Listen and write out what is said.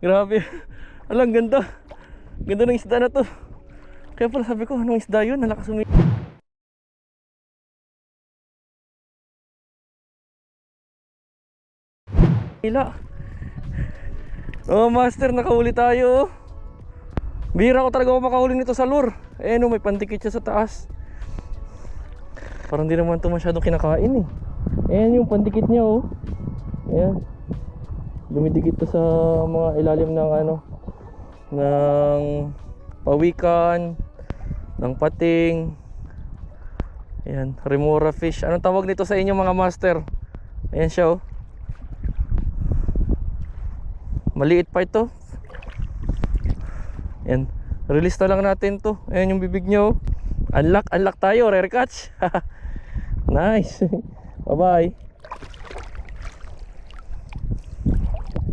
Grabe. Alang ganda. Ganda ng isda na to. Kaya pala sabi ko, anong isda yun? Nalakas hila. Oh master, nakahuli tayo. Bihira ko talaga makahuli nito sa lure. Eh no, may pandikit siya sa taas. Parang di naman ito masyadong kinakain eh. Ayan yung pandikit niya oh. Ayan. Dumidikit to sa mga ilalim ng ano, ng pawikan, ng pating. Ayan, remora fish. Anong tawag nito sa inyo mga master? Ayan siya oh. Maliit pa ito. Ayan, release na lang natin to. Ayan yung bibig nyo. Unlock tayo, rare catch. Nice. Bye bye.